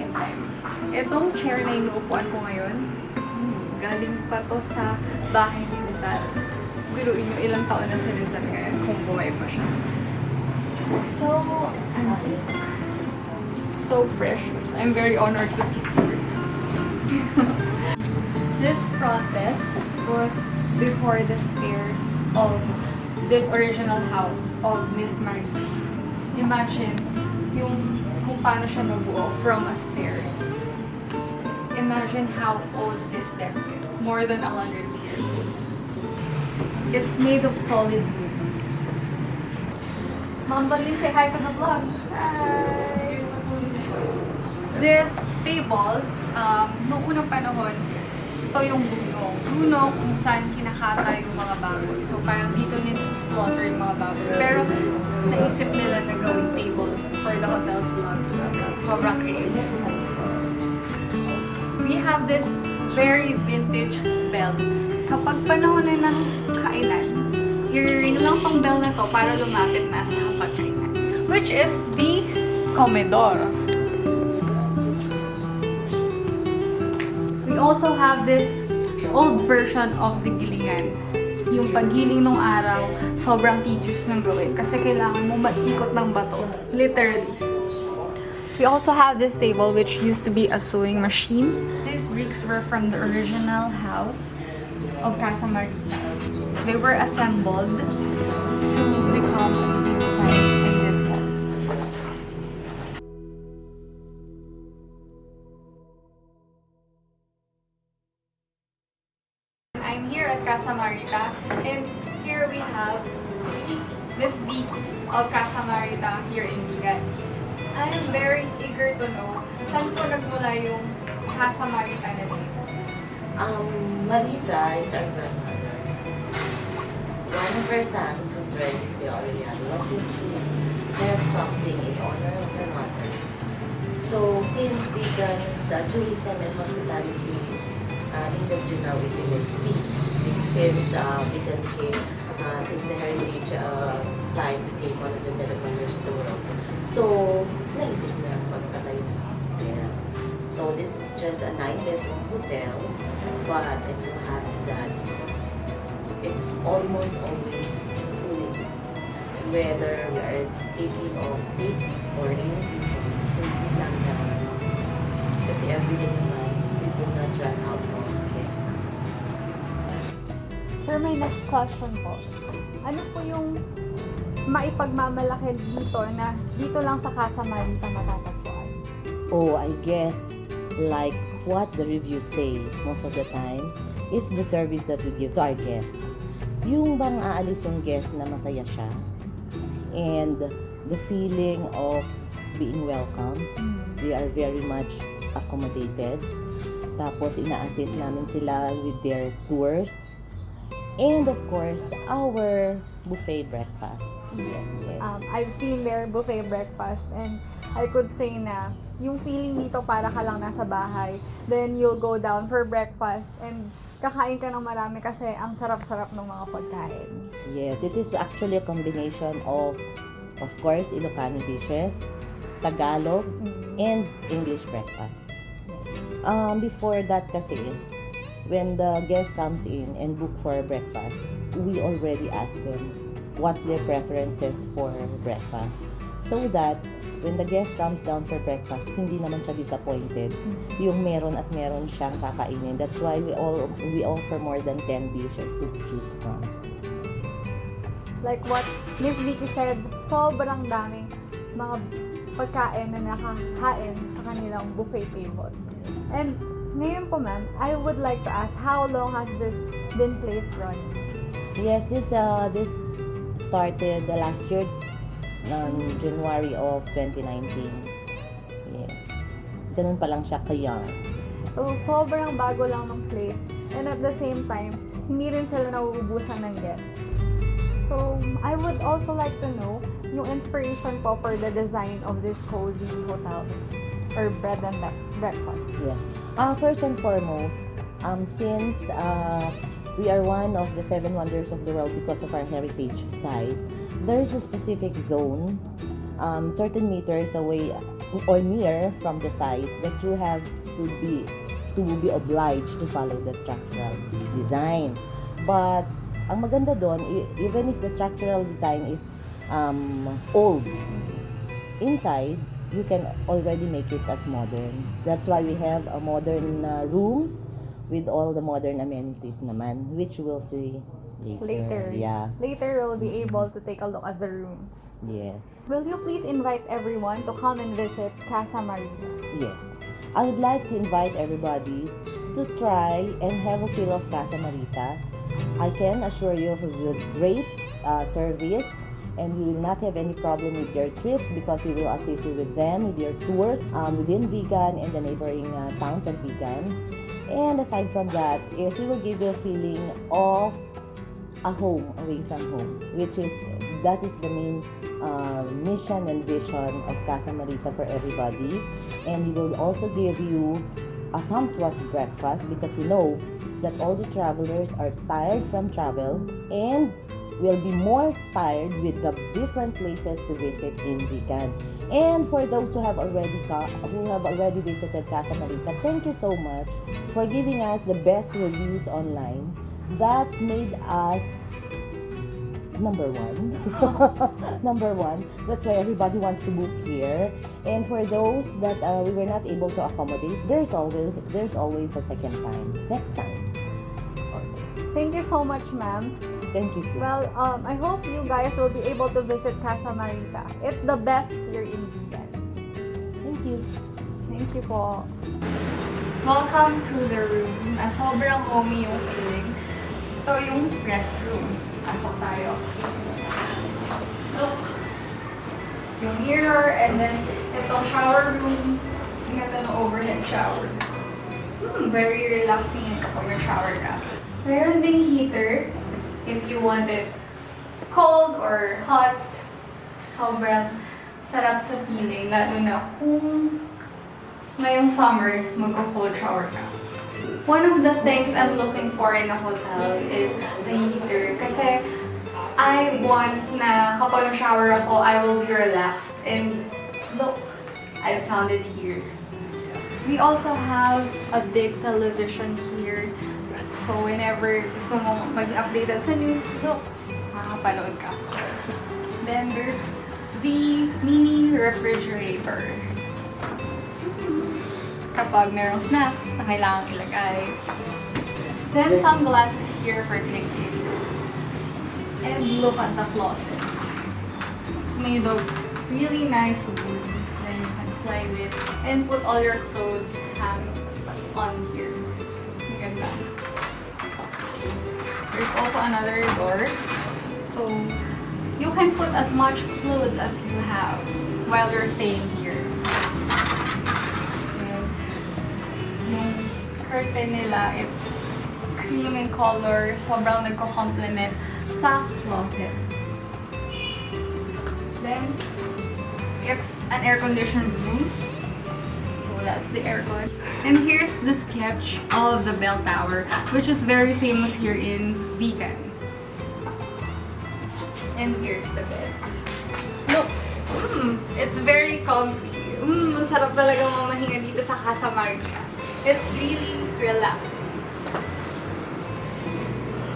same time. Itong chair na inuupuan ko ngayon, galing pa to sa bahay ni Rizal. Biruin nyo, ilang taon na si Rizal ngayon kung buhay pa siya. So, so precious. I'm very honored to see her. This front desk was before the stairs of this original house of Miss Marita. Imagine kung paano siya nabuo from a stairs. Imagine how old this desk is. More than 100 years old. It's made of solid wood. Ma'am Balin, say hi to the vlog. Hi! This table, noong unang panahon, ito yung gunong kung saan kinakata yung mga baboy. So parang dito slaughter yung mga baboy. Pero naisip nila na gawing table for the hotel slot. Sobrang creative. We have this very vintage bell. Kapag panahon na ng kainan, i-ring lang tong bell na to para lumapit na sa pagkainan. Which is the comedor. We also have this old version of the gilingan. Yung paggiling nung araw, sobrang tedious ng gawin kasi kailangan mo mag-ikot ng bato. Literally. We also have this table which used to be a sewing machine. These bricks were from the original house of Casa Marita. They were assembled to become inside in this wall. I'm here at Casa Marita, and here we have Miss Vicky of Casa Marita here in Vigan. I am very eager to know saan po nagmula yung Casa Marita na dito. Marita is our grandmother. One of her sons was ready to say Oriana wanted to have something in honor of her mother. So since VIGAN'S tourism and hospitality industry now is in its peak, since VIGAN became, since the heritage site became one of the 7 wonders of the world. So, naisip na magpatayo na hotel. So, this is just a 9-bedroom hotel, but I'm so happy that it's almost always full. Whether we are speaking of peak or rainy seasons, hindi lang na. Kasi everyday naman, we do not run out of guests. For my next question po, ano po yung maipagmamalaki dito na dito lang sa Casa Marita matatagpuan? Oh, I guess like what the reviews say most of the time, it's the service that we give to our guests. Yung bang aalis yung guest na masaya siya, and the feeling of being welcome, they are very much accommodated. Tapos ina-assist namin sila with their tours. And of course, our buffet breakfast. Yes. Yes. I've seen their buffet breakfast and I could say na yung feeling dito para ka lang nasa bahay. Then you'll go down for breakfast and kakain ka ng marami kasi ang sarap-sarap ng mga pagkain. Yes, it is actually a combination of course, Ilocano dishes, Tagalog, and English breakfast. Before that kasi, when the guest comes in and book for breakfast, we already ask them what's their preferences for breakfast. So that when the guest comes down for breakfast, hindi naman siya disappointed. Yung meron at meron siyang kakainin. That's why we offer more than 10 dishes to choose from. Like what Miss Vicky said, sobrang daming mga pagkain na nakakain sa kanilang buffet table. And ngayon po ma'am, I would like to ask, how long has this been placed running? Yes, this started last year, January of 2019. Yes. Ganun pa lang siya ka-young. So, sobrang bago lang ng place. And at the same time, hindi rin sila nauubusan ng guests. So, I would also like to know yung inspiration po for the design of this cozy hotel or bread and breakfast. Yes. First and foremost, since we are one of the 7 wonders of the world because of our heritage site, there is a specific zone, certain meters away or near from the site that you have to be obliged to follow the structural design. But ang maganda doon, even if the structural design is old, inside you can already make it as modern. That's why we have a modern rooms with all the modern amenities naman, which we'll see later. Yeah. Later we'll be able to take a look at the rooms. Yes. Will you please invite everyone to come and visit Casa Marita? Yes. I would like to invite everybody to try and have a feel of Casa Marita. I can assure you of a great service, and you will not have any problem with your trips because we will assist you with them, with your tours within Vigan and the neighboring towns of Vigan. And aside from that, is we will give you a feeling of a home away from home, that is the main mission and vision of Casa Marita for everybody. And we will also give you a sumptuous breakfast because we know that all the travelers are tired from travel and will be more tired with the different places to visit in Vigan. And for those who have already visited Casa Marita, thank you so much for giving us the best reviews online. That made us number one. Number one. That's why everybody wants to book here. And for those that we were not able to accommodate, there's always a second time. Next time. Okay. Thank you so much, ma'am. Thank you. Well, I hope you guys will be able to visit Casa Marita. It's the best here in Vigan. Thank you. Thank you po. Welcome to the room. Sobrang homey yung feeling. Ito yung restroom. Pasok tayo. Look. Yung mirror, and then itong shower room. Yung ganda ng overhead shower. Very relaxing yun kapag nag-shower ka. Meron ding heater if you want it cold or hot. Sobrang sarap sa feeling, lalo na kung ngayong summer, mag-cold shower ka. One of the things I'm looking for in a hotel is the heater. Kasi I want na kapag shower ako, I will be relaxed. And look, I found it here. We also have a big television here. So whenever gusto mo mag-update sa news, look, makakapanood ka. Then there's the mini refrigerator. Kapag merong snacks na kailangang ilagay. Then some glasses here for drinking. And look at the closet. It's made of really nice wood. Then you can slide it and put all your clothes on here. Ganda. There's also another door. So you can put as much clothes as you have while you're staying here. Yung curtain nila, it's cream in color. Sobrang nagko-complement sa closet. Then, it's an air-conditioned room. So that's the aircon. And here's the sketch of the bell tower, which is very famous here in Vigan. And here's the bed. Look! It's very comfy. Masarap talaga mamahinga dito sa Casa Marita. It's really relaxing.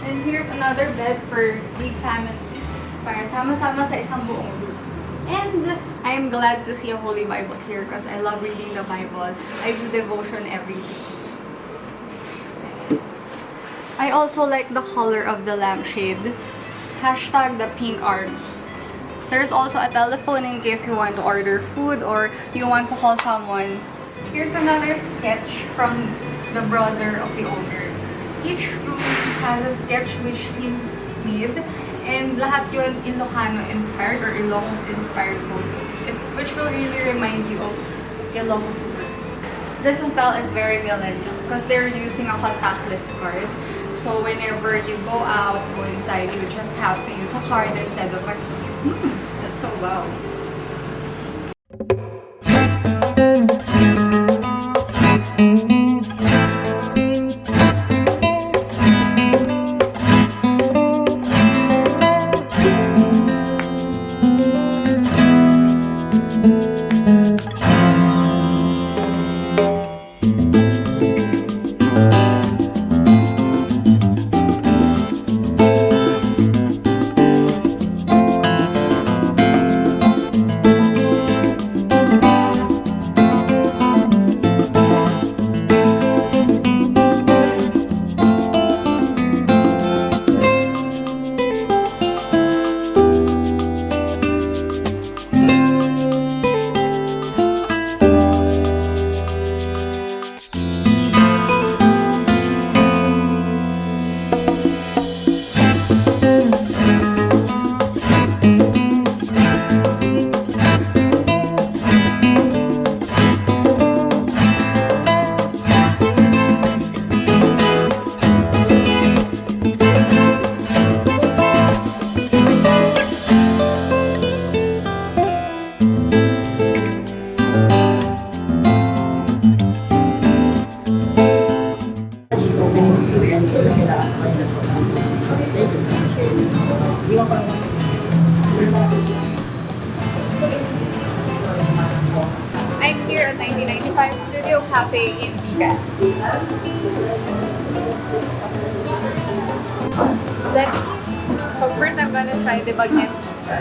And here's another bed for big families. Para sama-sama sa isang buong room. And I am glad to see a Holy Bible here because I love reading the Bible. I do devotion every day. I also like the color of the lampshade. Hashtag ThePinkArmi. There's also a telephone in case you want to order food or you want to call someone. Here's another sketch from the brother of the owner. Each room has a sketch which he made, and lahat yun Ilocano inspired or Ilocos inspired photos, which will really remind you of Ilocos work. This hotel is very millennial because they're using a contactless card. So whenever you go out, go inside, you just have to use a card instead of a key. That's so wow. cafe in Vegan. Let's so first I'm gonna try the Bagnet pizza.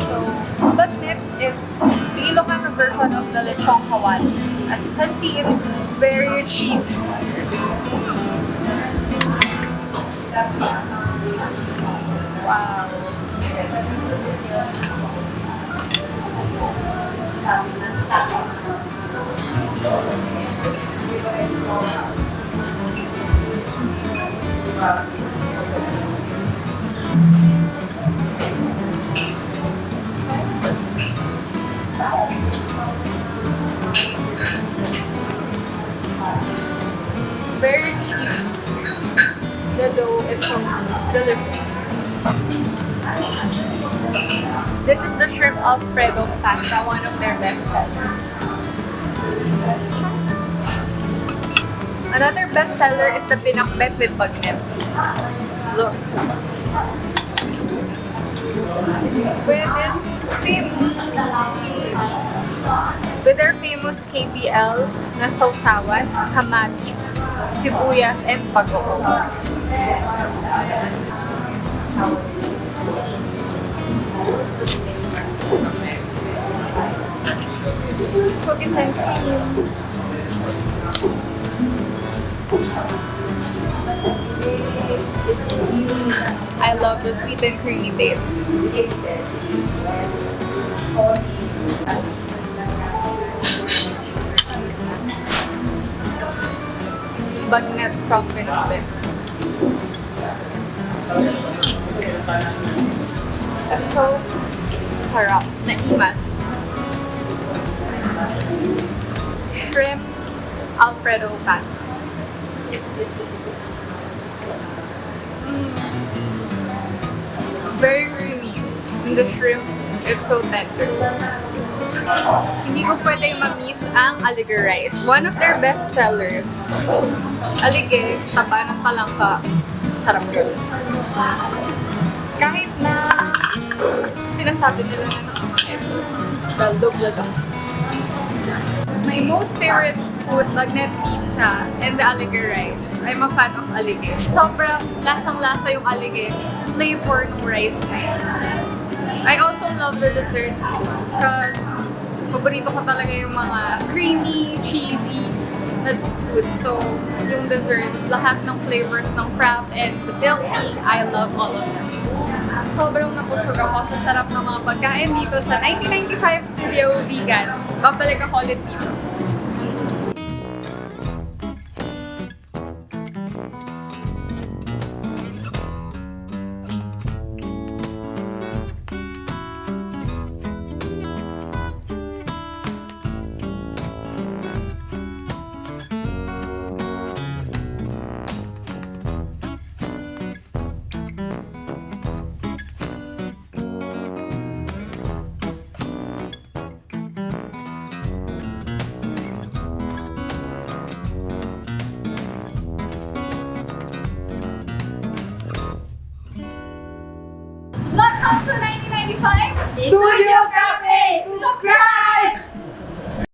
So Bagnet is the Ilocano version of the lechong kawali. As you can see, it's very cheesy. Wow. Very cheap. The dough is so delicious. This is the shrimp Alfredo pasta, one of their best sellers. Another best seller is the pinakbet with Bagnet. Look. With their famous KBL na sausawan, kamatis, sibuyas, and bagoong. Cookies and cream. I love the sweet and creamy taste. Bagnet from Pinakbet. It's so sarap. Naimas. Shrimp Alfredo pasta. Very creamy. And the shrimp, it's so tender. Hindi ko pwedeng ma-miss ang Aligue rice. One of their best sellers. Aligue, taba ng palangka. Sarap yun. Kahit na sinasabi nila na nakakit. Daldog-lag ako. My most favorite food, Bagnet pizza and the Aligue rice. I'm a fan of Aligue. Sobrang lasang-lasa yung Aligue. Flavor ng rice na yun. I also love the desserts because paborito ko talaga yung mga creamy, cheesy na food. So, yung dessert, lahat ng flavors ng frap and the milk tea, I love all of them. Sobrang napusog ako sa sarap ng mga pagkain dito sa 1995 Studio Vegan. Babalik ako ulit dito. Welcome to 1995 Studio Cafe! Subscribe!